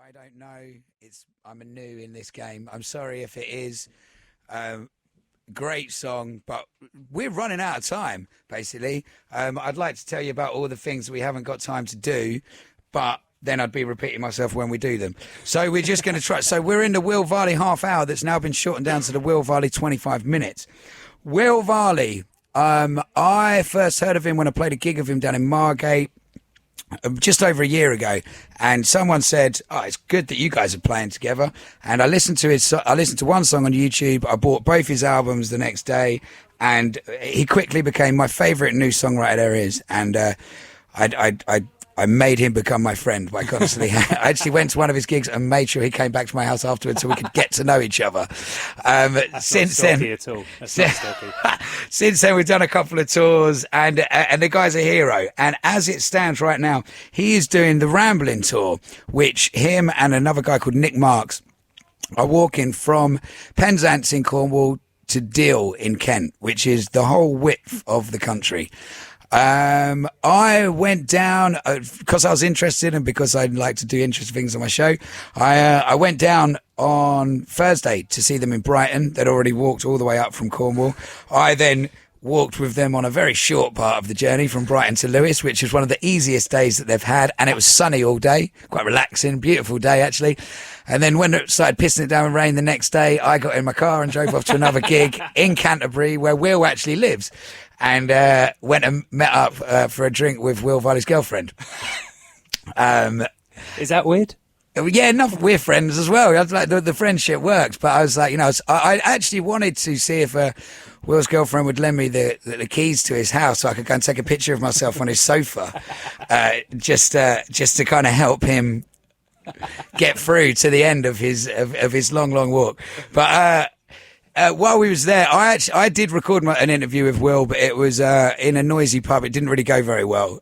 I don't know. I'm a new in this game. I'm sorry if it is. Great song, but we're running out of time, basically. I'd like to tell you about all the things that we haven't got time to do, but then I'd be repeating myself when we do them. So we're just going to try. So we're in the Will Varley half hour that's now been shortened down to the Will Varley 25 minutes. Will Varley, I first heard of him when I played a gig of him down in Margate just over a year ago, and someone said, "Oh, it's good that you guys are playing together." And I listened to one song on YouTube. I bought both his albums the next day, and he quickly became my favourite new songwriter there is. And I made him become my friend by constantly. I actually went to one of his gigs and made sure he came back to my house afterwards so we could get to know each other. Since then, at all. That's not stalky. Since then, we've done a couple of tours, and the guy's a hero. And as it stands right now, he is doing the Rambling Tour, which him and another guy called Nick Marks are walking from Penzance in Cornwall to Deal in Kent, which is the whole width of the country. I went down because I was interested and because I'd like to do interesting things on my show. I went down on Thursday to see them in Brighton. They'd already walked all the way up from Cornwall. I then walked with them on a very short part of the journey from Brighton to Lewes, which was one of the easiest days that they've had, and it was sunny all day, quite relaxing, beautiful day actually. And then when it started pissing it down with rain the next day, I got in my car and drove off to another gig in Canterbury where Will actually lives, and went and met up for a drink with Will Varley's girlfriend. Is that weird? Yeah, enough. We're friends as well. I was like, the friendship works, but I was like, I actually wanted to see if Will's girlfriend would lend me the keys to his house so I could go and take a picture of myself on his sofa, just to kind of help him get through to the end of his long walk. But while we was there, I did record an interview with Will, but it was in a noisy pub. It didn't really go very well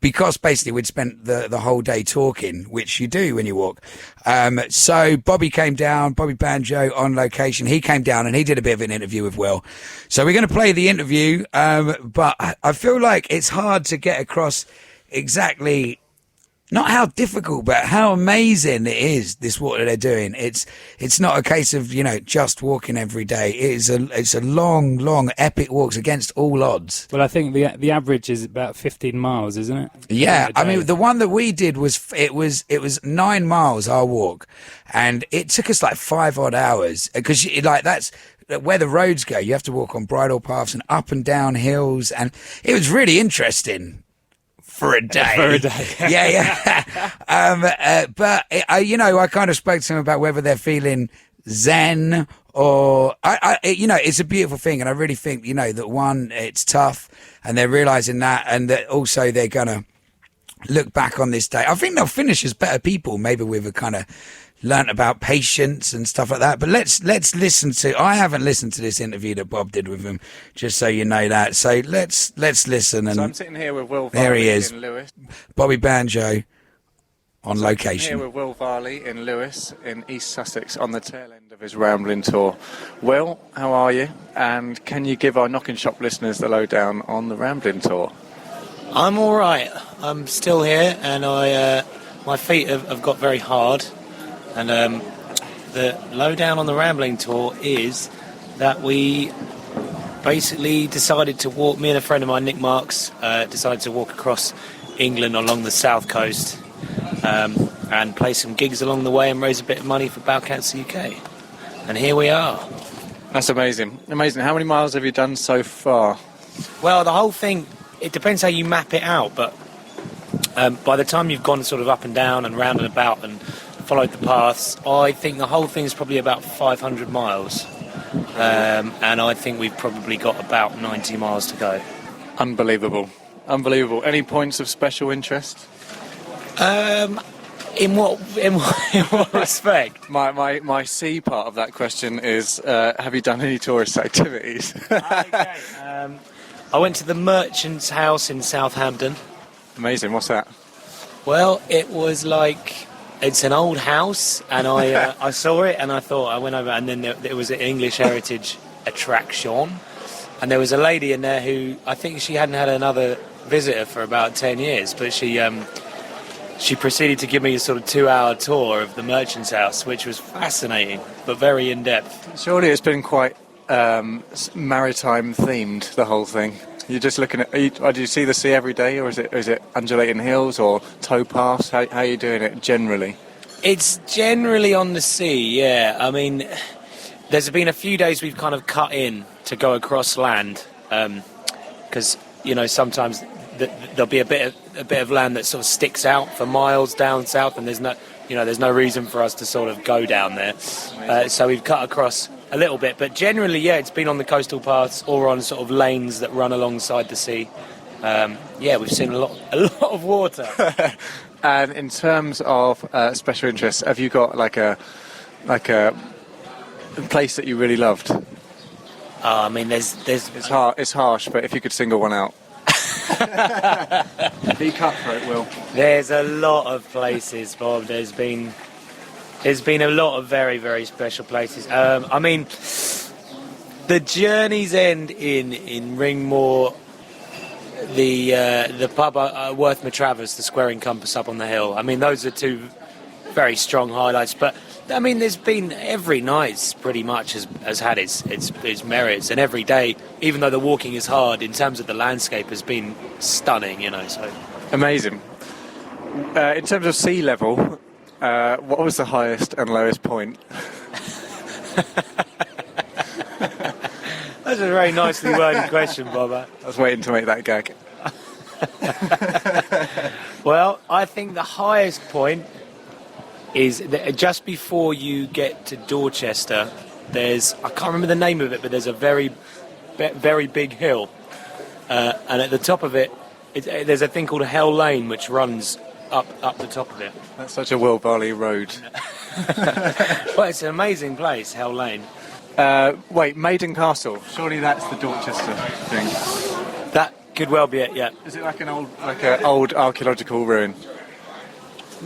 because basically we'd spent the whole day talking, which you do when you walk. So Bobby Banjo on location. He came down and he did a bit of an interview with Will. So we're going to play the interview, but I feel like it's hard to get across exactly not how difficult, but how amazing it is, this walk that they're doing. It's not a case of, just walking every day. It's a long, epic walks against all odds. Well, I think the average is about 15 miles, isn't it? Yeah. I mean, the one that we did was 9 miles, our walk. And it took us like 5 odd hours because that's where the roads go. You have to walk on bridle paths and up and down hills. And it was really interesting. For a day. Yeah. But I kind of spoke to him about whether they're feeling zen or, it's a beautiful thing. And I really think, that one, it's tough and they're realizing that, and that also they're going to look back on this day. I think they'll finish as better people, maybe with a kind of learnt about patience and stuff like that. But let's listen to. I haven't listened to this interview that Bob did with him, just so you know that. So let's listen. And so I'm sitting here with Will Varley there he is, in Lewes. Bobby Banjo on so location. I'm here with Will Varley in Lewes in East Sussex on the tail end of his Rambling Tour. Will, how are you? And can you give our Knocking Shop listeners the lowdown on the Rambling Tour? I'm all right. I'm still here, and my feet have got very hard. And the lowdown on the Rambling Tour is that we basically decided to walk, me and a friend of mine, Nick Marks, decided to walk across England along the south coast and play some gigs along the way and raise a bit of money for Bowel Cancer UK. And here we are. That's amazing. Amazing. How many miles have you done so far? Well, the whole thing, it depends how you map it out, but by the time you've gone sort of up and down and round and about and followed the paths, I think the whole thing is probably about 500 miles. And I think we've probably got about 90 miles to go. Unbelievable. Any points of special interest? In what respect? My C part of that question is, have you done any tourist activities? Okay. I went to the Merchant's House in Southampton. Amazing. What's that? Well, it was like, it's an old house, and I saw it, and I thought, I went over, and then there was an English heritage attraction, and there was a lady in there who, I think she hadn't had another visitor for about 10 years, but she she proceeded to give me a sort of 2-hour tour of the merchant's house, which was fascinating, but very in-depth. Surely it's been quite maritime themed, the whole thing. You're just looking at. Do you see the sea every day, or is it undulating hills or towpaths? How are you doing it generally? It's generally on the sea, yeah. I mean, there's been a few days we've kind of cut in to go across land, because sometimes there'll be a bit of land that sort of sticks out for miles down south, and there's no reason for us to sort of go down there. So we've cut across a little bit, but generally, yeah, it's been on the coastal paths or on sort of lanes that run alongside the sea. We've seen a lot of water. And in terms of special interests, have you got like a place that you really loved? I mean, there's. It's harsh, but if you could single one out. Be cutthroat, Will. There's a lot of places, Bob. There's been a lot of very, very special places. I mean, the Journey's End in Ringmore, the pub Worth Matravers, the Square Encompass up on the hill. I mean, those are two very strong highlights. But I mean, there's been every night pretty much has had its merits, and every day, even though the walking is hard, in terms of the landscape, has been stunning. So Amazing. In terms of sea level, what was the highest and lowest point? That's a very nicely worded question, Bob. I was waiting to make that gag. Well, I think the highest point is just before you get to Dorchester. I can't remember the name of it, but there's a very, very big hill, and at the top of it, there's a thing called Hell Lane, which runs up the top of it. That's such a Will Varley road. Well, it's an amazing place, Hell Lane. Wait, Maiden Castle. Surely that's the Dorchester thing. That could well be it. Yeah. Is it like an old archaeological ruin?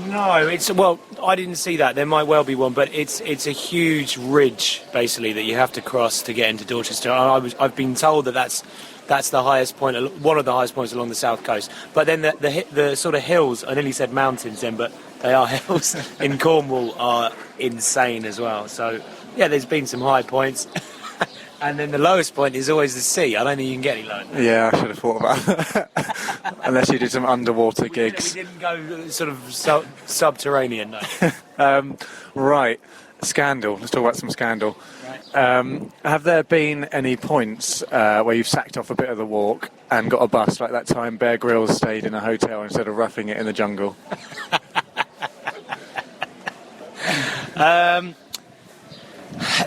No, I didn't see that. There might well be one, but it's a huge ridge basically that you have to cross to get into Dorchester. I've been told that's the highest point, one of the highest points along the south coast. But then the sort of hills, I nearly said mountains then, but they are hills in Cornwall, are insane as well. So yeah, there's been some high points. And then the lowest point is always the sea. I don't think you can get any lower. Yeah, I should have thought about that. Unless you did some underwater gigs. We didn't go sort of subterranean, no. Right. Scandal. Let's talk about some scandal. Right. Have there been any points where you've sacked off a bit of the walk and got a bus, like that time Bear Grylls stayed in a hotel instead of roughing it in the jungle?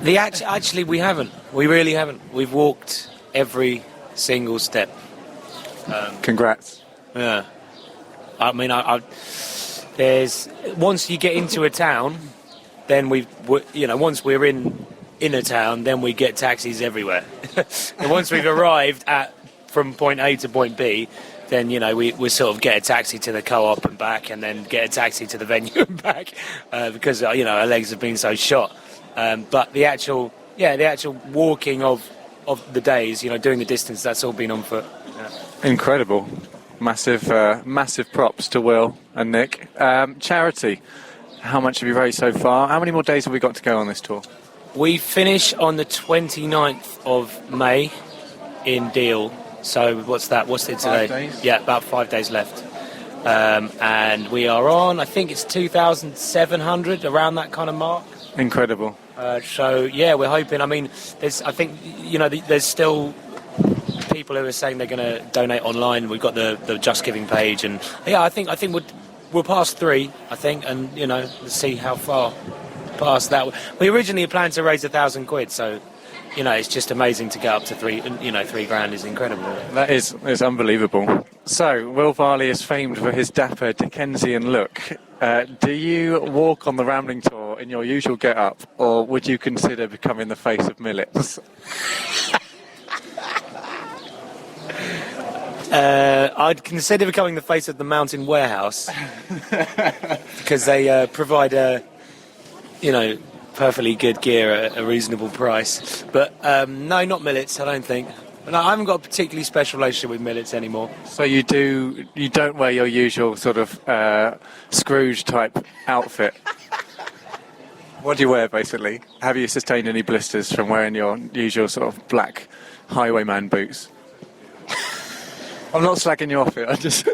Actually, we haven't. We really haven't. We've walked every single step. Congrats. Yeah. I mean, there's once you get into a town, then once we're in a town, then we get taxis everywhere. And once we've arrived from point A to point B, then we sort of get a taxi to the co-op and back, and then get a taxi to the venue and back, because our legs have been so shot. But the actual walking of the days, doing the distance, that's all been on foot. Yeah. Incredible. Massive props to Will and Nick. Charity. How much have you raised so far? How many more days have we got to go on this tour? We finish on the 29th of May in Deal. So what's that? What's it today? 5 days? Yeah, about 5 days left. And we are on, I think it's 2,700, around that kind of mark. Incredible. So yeah, we're hoping. I mean, there's still people who are saying they're going to donate online. We've got the Just Giving page, and yeah, I think we'll pass 3. I think, and let's see how far past that. We originally planned to raise £1,000, so it's just amazing to get up to £3,000 is incredible. That is unbelievable. So Will Varley is famed for his dapper Dickensian look. Do you walk on the Rambling Tour in your usual get-up, or would you consider becoming the face of Millets? I'd consider becoming the face of the Mountain Warehouse because they provide perfectly good gear at a reasonable price. But no, not Millets, I don't think. And I haven't got a particularly special relationship with millets anymore. So you don't wear your usual sort of Scrooge type outfit. What do you wear, basically? Have you sustained any blisters from wearing your usual sort of black highwayman boots? I'm not slagging you off it. I just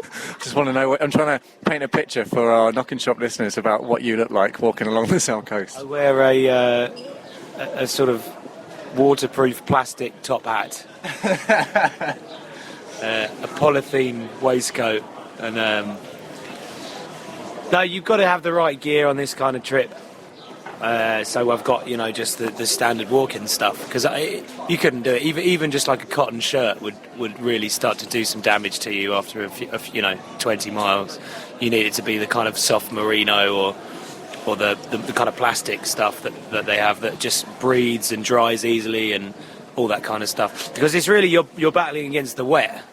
want to know. I'm trying to paint a picture for our Knock and Shop listeners about what you look like walking along the South Coast. I wear a sort of waterproof plastic top hat, a polythene waistcoat, and no, you've got to have the right gear on this kind of trip. So I've got, just the standard walking stuff, because you couldn't do it. Even just like a cotton shirt would really start to do some damage to you after a few, 20 miles. You need it to be the kind of soft merino or the kind of plastic stuff that they have that just breathes and dries easily and all that kind of stuff. Because it's really you're battling against the wet.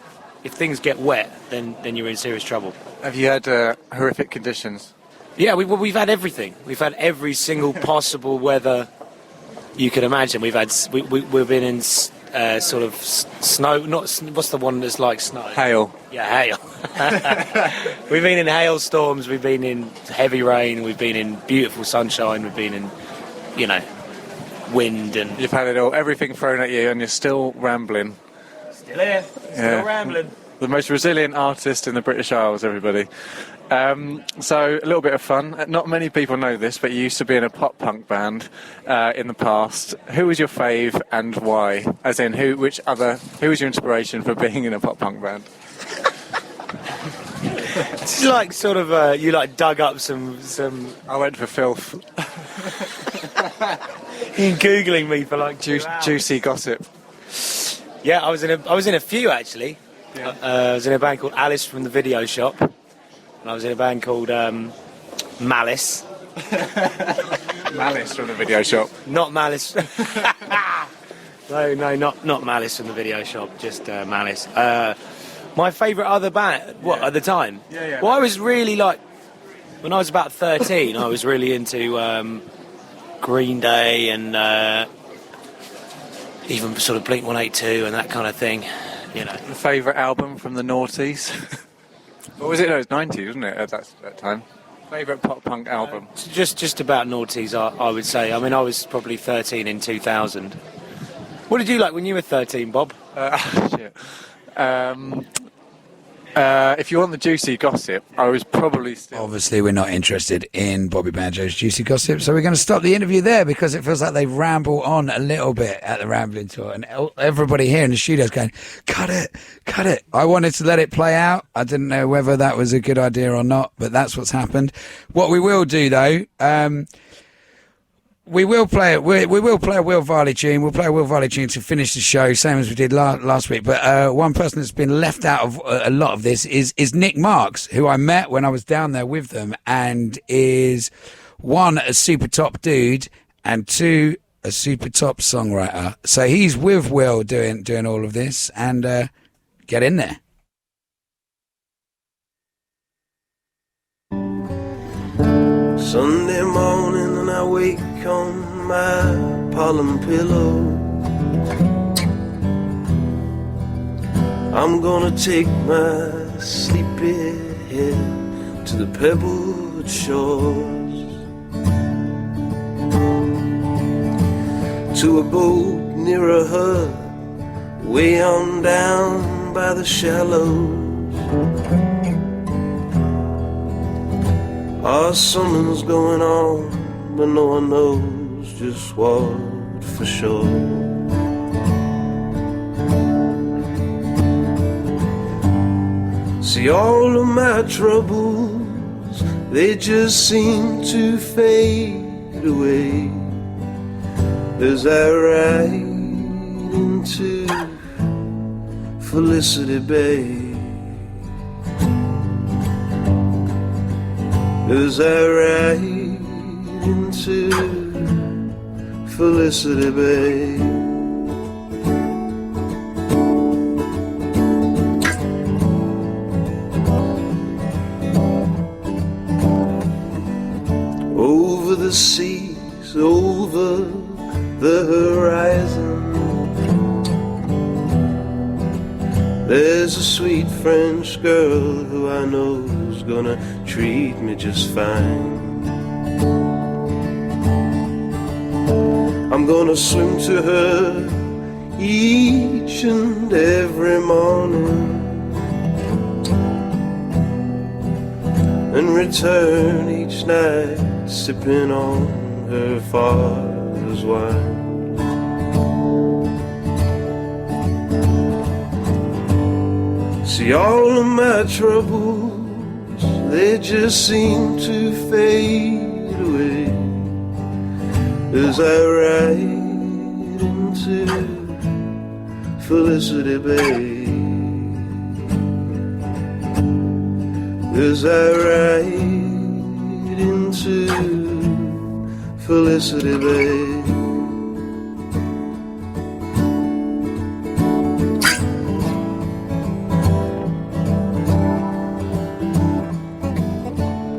If things get wet, then you're in serious trouble. Have you had horrific conditions? Yeah, we've had everything. We've had every single possible weather you could imagine. We've been in sort of snow. What's the one that's like snow? Hail. Yeah, hail. We've been in hailstorms. We've been in heavy rain. We've been in beautiful sunshine. We've been in, wind and. You've had it all, everything thrown at you, and you're still rambling. Still here. Still rambling. The most resilient artist in the British Isles, everybody. So a little bit of fun. Not many people know this, but you used to be in a pop punk band in the past. Who was your fave and why? As in, who was your inspiration for being in a pop punk band? It's like sort of you like dug up some. I went for filth. You're googling me for like juicy gossip. Yeah, I was in a few actually. Yeah. I was in a band called Alice from the Video Shop. And I was in a band called Malice. Malice from the Video Shop. Not Malice. No, not Malice from the Video Shop. Just Malice. My favourite other band. At the time? Yeah. Well, I was really like when I was about 13. I was really into Green Day and even sort of Blink-182 and that kind of thing. Favourite album from the noughties? What was it? No, it was 90s, wasn't it, at that time? Favourite pop punk album? Just about noughties, I would say. I mean, I was probably 13 in 2000. What did you like when you were 13, Bob? Shit. If you want the juicy gossip, I was probably still... Obviously, we're not interested in Bobby Banjo's juicy gossip, so we're going to stop the interview there because it feels like they ramble on a little bit at the Rambling Tour, and everybody here in the studio is going, cut it. I wanted to let it play out. I didn't know whether that was a good idea or not, but that's what's happened. What we will do, though... We will play we will play a Will Varley tune. We'll play a Will Varley tune to finish the show, same as we did last week. But one person that's been left out of a lot of this is Nick Marks, who I met when I was down there with them, and is one, a super top dude, and two, a super top songwriter. So he's with Will doing all of this, and get in there. Sunday morning and I wake on my pollen pillow. I'm gonna take my sleepy head to the pebbled shores, to a boat near a hut way on down by the shallows. Something's going on, but no one knows just what for sure. See, all of my troubles, they just seem to fade away as I ride into Felicity Bay. As I ride into Felicity Bay. Over the seas, over the horizon, There's a sweet French girl who I know's gonna treat me just fine. I'm gonna swim to her each and every morning and return each night sipping on her father's wine. See, all of my troubles, they just seem to fade away as I ride into Felicity Bay. As I ride into Felicity Bay.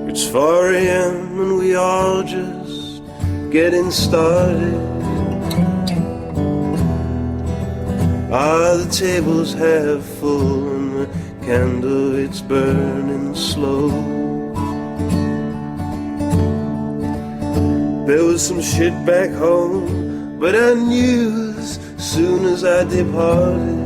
It's 4 a.m. and we all just getting started. The tables half full and the candle it's burning slow. There was some shit back home, but I knew as soon as I departed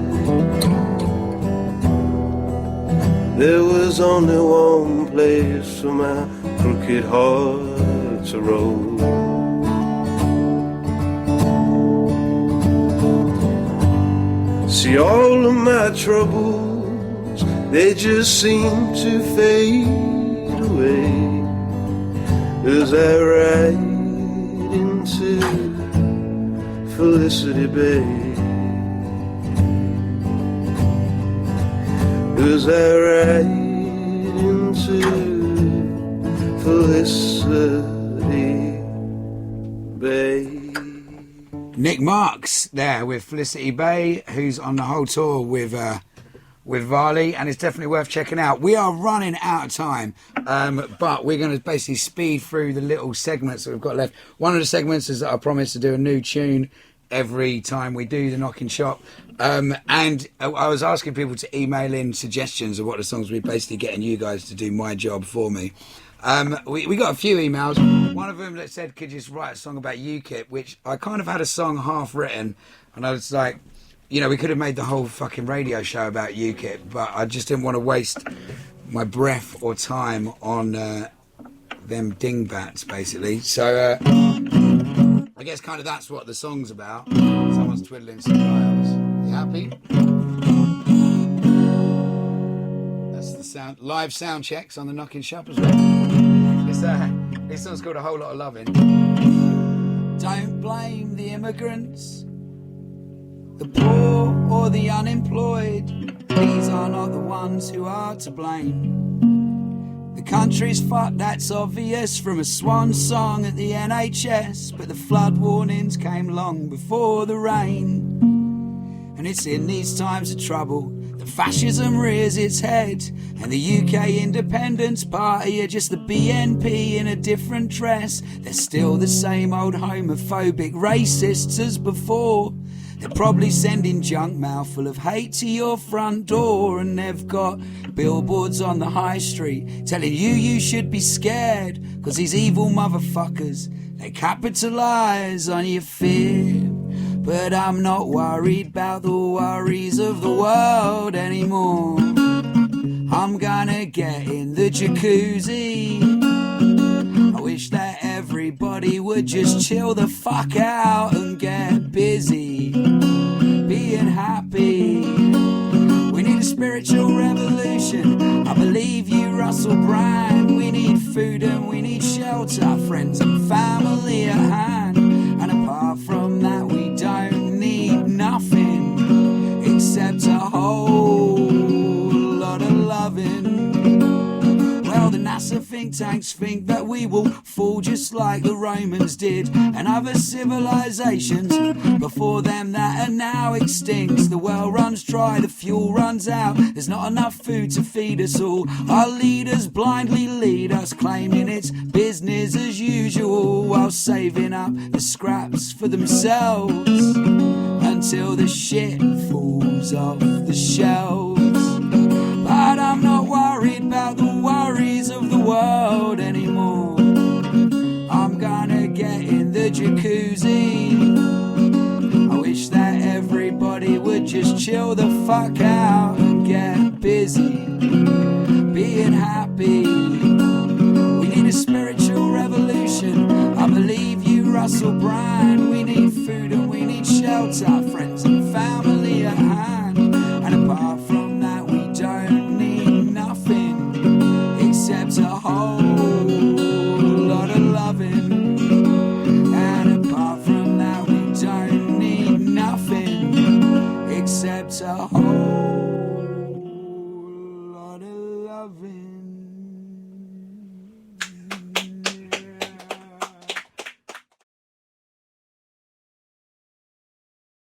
there was only one place for my crooked heart to roll. See, all of my troubles, they just seem to fade away as I ride into Felicity Bay. As I ride into Felicity Bay. Nick Marks there with Felicity Bay, who's on the whole tour with Varley, and it's definitely worth checking out. We are running out of time, but we're going to basically speed through the little segments that we've got left. One of the segments is that I promised to do a new tune every time we do the Knocking Shop, and I was asking people to email in suggestions of what the songs we're basically getting you guys to do my job for me. We got a few emails. One of them that said, could you just write a song about UKIP, which I kind of had a song half written, and I was like, you know, we could have made the whole fucking radio show about UKIP, but I just didn't want to waste my breath or time on them dingbats, basically. So I guess kind of that's what the song's about. Someone's twiddling some dials. You happy? That's the sound. Live sound checks on the Knocking Shop as well. This song's called A Whole Lot of Loving. Don't blame the immigrants, the poor or the unemployed. These are not the ones who are to blame. The country's fucked, that's obvious, from a swan song at the NHS. But the flood warnings came long before the rain. And it's in these times of trouble that fascism rears its head, and the UK Independence Party are just the BNP in a different dress. They're still the same old homophobic racists as before. They're probably sending junk mail full of hate to your front door, and they've got billboards on the high street telling you should be scared, 'cause these evil motherfuckers, they capitalise on your fear. But I'm not worried about the worries of the world anymore. I'm gonna get in the jacuzzi. I wish that everybody would just chill the fuck out and get busy being happy. We need a spiritual revolution. I believe you, Russell Brand. We need food and we need shelter, friends and family at hand. And apart from that, we don't need nothing except a whole lot of loving. Well, the NASA think tanks think that we will fall just like the Romans did, and other civilizations before them that are now extinct. The well runs dry, the fuel runs out, there's not enough food to feed us all. Our leaders blindly lead us, claiming it's business as usual, while saving up the scraps for themselves and until the shit falls off the shelves. But I'm not worried about the worries of the world anymore. I'm gonna get in the jacuzzi. I wish that everybody would just chill the fuck out and get busy being happy. We need a spiritual revolution. I believe you, Russell Brand. We need food and we need shelter, friends and family at hand. And apart from that, we don't need nothing except a whole lot of loving. And apart from that, we don't need nothing except a whole